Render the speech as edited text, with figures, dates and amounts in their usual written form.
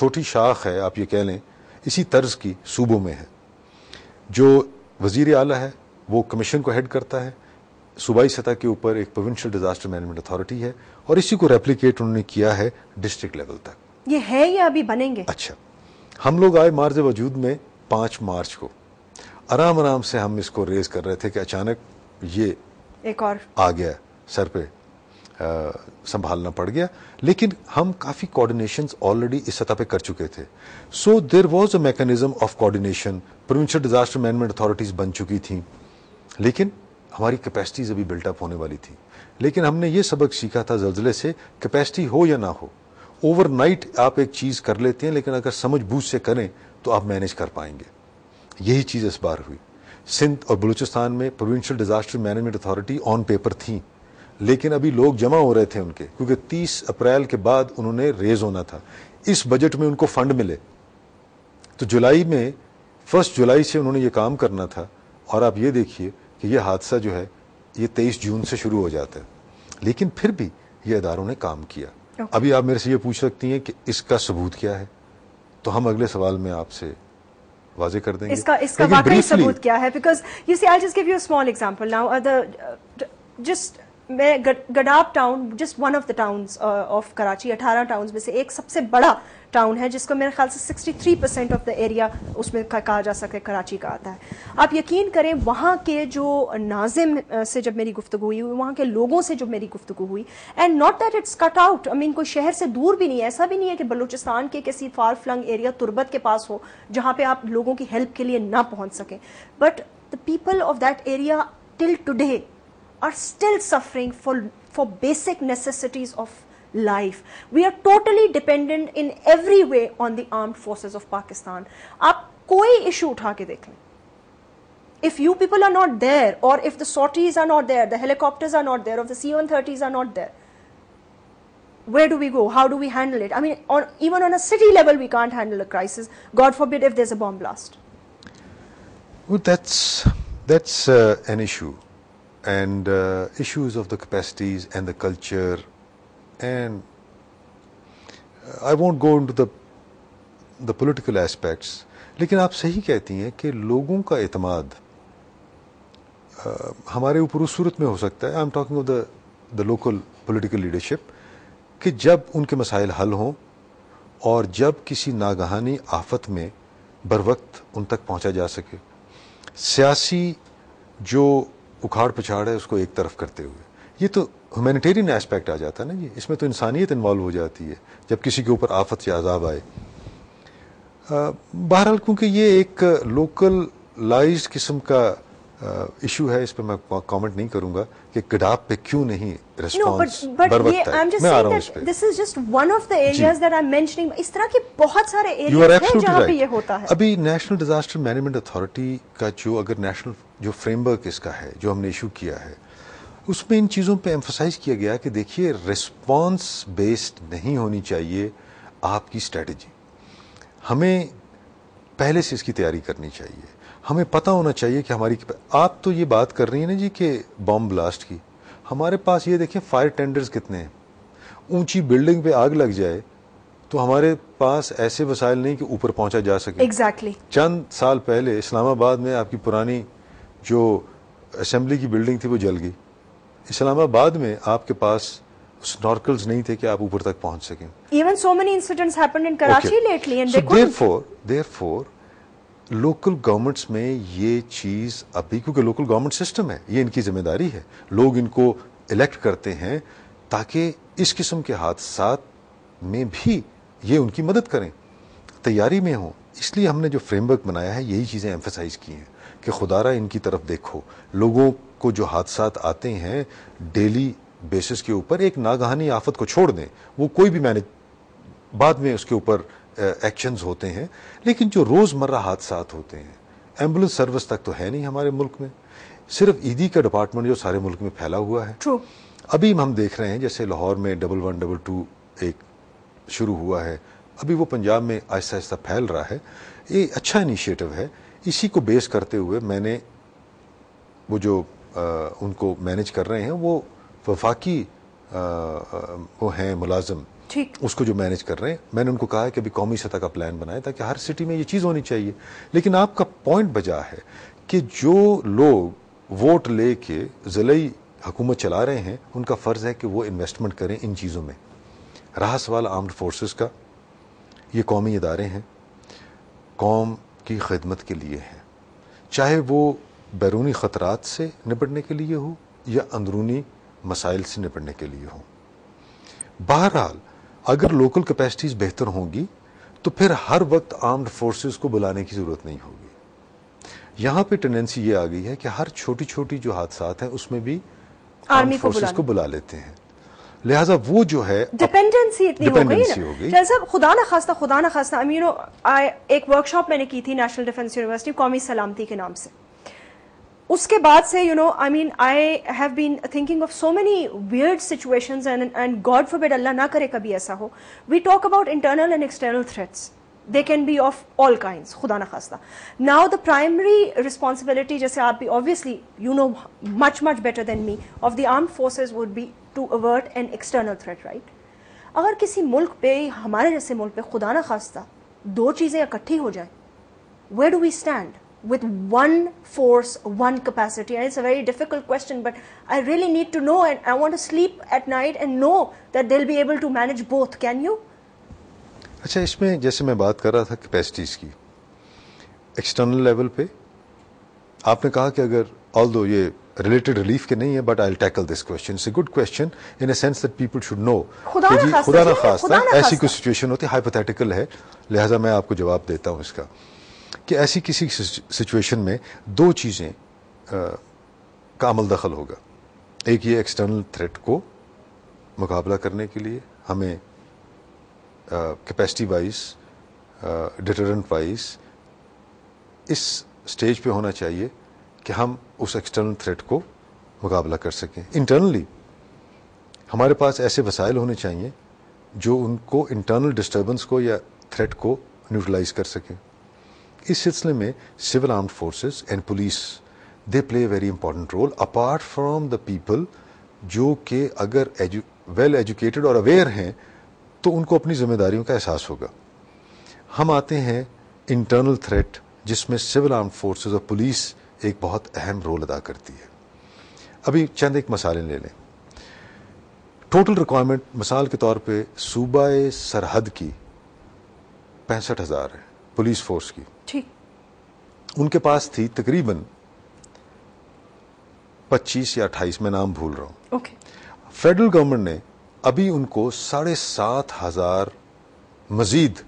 چھوٹی شاخ ہے آپ یہ کہہ لیں اسی طرز کی صوبوں میں ہے. جو وزیر اعلیٰ ہے وہ کمیشن کو ہیڈ کرتا ہے, صوبائی سطح کے اوپر ایک پروونشل ڈیزاسٹر مینجمنٹ اتھارٹی ہے, اور اسی کو ریپلیکیٹ انہوں نے کیا ہے ڈسٹرکٹ لیول تک. یہ ہے یا ابھی بنیں گے؟ اچھا, ہم لوگ آئے مارز وجود میں 5 مارچ کو, آرام سے ہم اس کو ریز کر رہے تھے کہ اچانک یہ ایک اور آ گیا سر پہ, سنبھالنا پڑ گیا. لیکن ہم کافی کوآرڈینیشنز آلریڈی اس سطح پہ کر چکے تھے. So there was a mechanism of coordination, provincial disaster management authorities بن چکی تھیں, لیکن ہماری کیپیسٹیز ابھی بلٹ اپ ہونے والی تھی. لیکن ہم نے یہ سبق سیکھا تھا زلزلے سے, کیپیسٹی ہو یا نہ ہو, اوور نائٹ آپ ایک چیز کر لیتے ہیں, لیکن اگر سمجھ بوجھ سے کریں تو آپ مینیج کر پائیں گے. یہی چیز اس بار ہوئی. سندھ اور بلوچستان میں provincial disaster management authority on paper تھیں, لیکن ابھی لوگ جمع ہو رہے تھے ان کے, کیونکہ 30 اپریل کے بعد انہوں نے ریز ہونا تھا. اس بجٹ میں ان کو فنڈ ملے تو جولائی میں 1 جولائی سے انہوں نے یہ کام کرنا تھا. اور آپ یہ دیکھیے کہ یہ حادثہ جو ہے یہ 23 جون سے شروع ہو جاتا ہے, لیکن پھر بھی یہ اداروں نے کام کیا. ابھی آپ میرے سے یہ پوچھ سکتی ہیں کہ اس کا ثبوت کیا ہے, تو ہم اگلے سوال میں آپ سے واضح کر دیں گے. اس کا واقعی ثبوت کیا ہے؟ Because you see, I'll just give you a small example now. Just Gadap town, just one of the towns of Karachi, 18 towns میں سے ایک سب سے بڑا ٹاؤن ہے, جس کو میرے خیال سے 63% آف دا ایریا اس میں کہا جا سکتا ہے کراچی کا آتا ہے. آپ یقین کریں وہاں کے جو ناظم سے جب میری گفتگو ہوئی, وہاں کے لوگوں سے جب میری گفتگو ہوئی, and not that it's cut out, I mean کوئی شہر سے دور بھی نہیں ہے, ایسا بھی نہیں ہے کہ بلوچستان کے کسی فار فلنگ ایریا تربت کے پاس ہو جہاں پہ آپ لوگوں کی ہیلپ کے لیے نہ پہنچ سکیں. But the people of that area till today are still suffering for basic necessities of life. We are totally dependent in every way on the armed forces of Pakistan. آپ کوئی ایشو اٹھا کے دیکھ لیں, if you people are not there, or if the sorties are not there, the helicopters are not there, or the C-130s are not there, where do we go? How do we handle it? I mean, even on a city level we can't handle a crisis. God forbid if there's a bomb blast. Well, that's an issue. And issues of the capacities and the culture, and I won't go into the political aspects. لیکن آپ صحیح کہتی ہیں کہ لوگوں کا اعتماد ہمارے اوپر اس صورت میں ہو سکتا ہے, I'm talking of the local political leadership, کہ جب ان کے مسائل حل ہوں اور جب کسی ناگہانی آفت میں بروقت ان تک پہنچا جا سکے. سیاسی جو اکھاڑ پچھاڑ ہے اس کو ایک طرف کرتے ہوئے, یہ تو ہیومینیٹیرین ایسپیکٹ آ جاتا ہے نا جی, اس میں تو انسانیت انوالو ہو جاتی ہے جب کسی کے اوپر آفت یا عذاب آئے. بہرحال کیونکہ یہ ایک لوکل لائزڈ قسم کا ایشو ہے, اس پہ میں کامنٹ نہیں کروں گا کہ گڈاب پہ کیوں نہیں ریسپانس بروقت ہے. میں آ رہا ہوں اس پہ. This is just one of the areas that I'm mentioning. اس طرح کے بہت سارے ایریاز ہیں جہاں پہ یہ ہوتا ہے. ابھی نیشنل ڈیزاسٹر مینجمنٹ اتھارٹی کا جو اگر نیشنل جو فریم ورک اس کا ہے جو ہم نے ایشو کیا ہے, اس میں ان چیزوں پہ ایمفسائز کیا گیا کہ دیکھیے ریسپانس بیسڈ نہیں ہونی چاہیے آپ کی اسٹریٹجی. ہمیں پہلے سے اس کی تیاری کرنی چاہیے, ہمیں پتہ ہونا چاہیے کہ ہماری آپ تو یہ بات کر رہی ہیں نا جی کہ بم بلاسٹ کی, ہمارے پاس یہ دیکھیں فائر ٹینڈرز کتنے ہیں. اونچی بلڈنگ پہ آگ لگ جائے تو ہمارے پاس ایسے وسائل نہیں کہ اوپر پہنچا جا سکے. ایگزیکٹلی. چند سال پہلے اسلام آباد میں آپ کی پرانی جو اسمبلی کی بلڈنگ تھی وہ جل گئی. اسلام آباد میں آپ کے پاس سنورکلز نہیں تھے کہ آپ اوپر تک پہنچ سکیں. Even so many incidents happened in Karachi lately and they couldn't. Therefore local governments میں یہ چیز ابھی, کیونکہ لوکل گورنمنٹ سسٹم ہے, یہ ان کی ذمہ داری ہے, لوگ ان کو الیکٹ کرتے ہیں تاکہ اس قسم کے حادثات میں بھی یہ ان کی مدد کریں, تیاری میں ہوں. اس لیے ہم نے جو فریم ورک بنایا ہے یہی چیزیں ایمفسائز کی ہیں کہ خدا را ان کی طرف دیکھو. لوگوں کو جو حادثات آتے ہیں ڈیلی بیسس کے اوپر, ایک ناگہانی آفت کو چھوڑ دیں, وہ کوئی بھی مینج بعد میں اس کے اوپر ایکشنز ہوتے ہیں, لیکن جو روز مرہ حادثات ہوتے ہیں, ایمبولینس سروس تک تو ہے نہیں ہمارے ملک میں, صرف ایدی کا ڈپارٹمنٹ جو سارے ملک میں پھیلا ہوا ہے. True. ابھی ہم دیکھ رہے ہیں جیسے لاہور میں 1122 ایک شروع ہوا ہے, ابھی وہ پنجاب میں آہستہ آہستہ پھیل رہا ہے. یہ اچھا انیشیٹو ہے. اسی کو بیس کرتے ہوئے میں نے وہ جو ان کو مینیج کر رہے ہیں وہ وفاقی وہ ہیں ملازم ٹھیک اس کو جو مینج کر رہے ہیں. میں نے ان کو کہا ہے کہ ابھی قومی سطح کا پلان بنائے تاکہ ہر سٹی میں یہ چیز ہونی چاہیے. لیکن آپ کا پوائنٹ بجا ہے کہ جو لوگ ووٹ لے کے ضلعی حکومت چلا رہے ہیں ان کا فرض ہے کہ وہ انویسٹمنٹ کریں ان چیزوں میں. رہا سوال آرمڈ فورسز کا, یہ قومی ادارے ہیں, قوم کی خدمت کے لیے ہیں, چاہے وہ بیرونی خطرات سے نپٹنے کے لیے ہو یا اندرونی مسائل سے نپٹنے کے لیے ہو. بہرحال اگر لوکل کیپیسٹیز بہتر ہوں گی تو پھر ہر وقت آرمڈ فورسز کو بلانے کی ضرورت نہیں ہوگی. یہاں پہ ٹینڈنسی یہ آ گئی ہے کہ ہر چھوٹی چھوٹی جو حادثات ہیں اس میں بھی آرمڈ فورسز کو بلا لیتے ہیں. لہٰذا وہ جو ہے ڈپینڈنسی اتنی ہو گئی نا. چل صاحب, خدا نہ خواستہ ایک ورک شاپ میں نے کی تھی نیشنل ڈیفنس یونیورسٹی قومی سلامتی کے نام سے. اس کے بعد سے I have been thinking of so many weird situations and God forbid اللہ نہ کرے کبھی ایسا ہو. We talk about internal and external threats. They can be of all kinds, خدا نہ خواستہ. Now the primary responsibility, جیسے آپ بھی obviously you know much better than me, of the armed forces would be to avert an external threat, right? اگر کسی ملک پہ, ہمارے جیسے ملک پہ خدا نہ خواستہ دو چیزیں اکٹھی ہو جائیں, where do we stand? With one force, one capacity. And it's a very difficult question, but I really need to know, and I want to sleep at night and know that they'll be able to manage both. Can you? اچھا, اس میں جیسے میں بات کر رہا تھا capacities کی, external level پہ آپ نے کہا کہ اگر although یہ ریلیٹڈ ریلیف کے نہیں ہے, but I'll tackle this question. It's a good question in a sense that people should know. خدا نہ خواستہ ایسی کوئی سچویشن ہوتی ہے, ہائپوتھیٹیکل ہے, لہٰذا میں آپ کو جواب دیتا ہوں اس کا, کہ ایسی کسی سچویشن میں دو چیزیں کا عمل دخل ہوگا. ایک یہ ایکسٹرنل تھریٹ کو مقابلہ کرنے کے لیے ہمیں کیپیسٹی وائز, ڈیٹرنٹ وائز اس سٹیج پہ ہونا چاہیے کہ ہم اس ایکسٹرنل تھریٹ کو مقابلہ کر سکیں. انٹرنلی ہمارے پاس ایسے وسائل ہونے چاہیے جو ان کو انٹرنل ڈسٹربنس کو یا تھریٹ کو نیوٹرلائز کر سکیں. اس سلسلے میں civil armed forces and police they play a very important role apart from the people, جو کہ اگر ویل ایجوکیٹڈ اور اویئر ہیں تو ان کو اپنی ذمہ داریوں کا احساس ہوگا. ہم آتے ہیں انٹرنل تھریٹ, جس میں سول آرمڈ فورسز اور پولیس ایک بہت اہم رول ادا کرتی ہے. ابھی چند ایک مثالیں لے لیں. ٹوٹل ریکوائرمنٹ مثال کے طور پہ صوبہ سرحد کی 65,000 ہے پولیس فورس کی. ٹھیک. ان کے پاس تھی تقریباً 25 یا 28, میں نام بھول رہا ہوں. اوکے. فیڈرل گورنمنٹ نے ابھی ان کو 7,500 مزید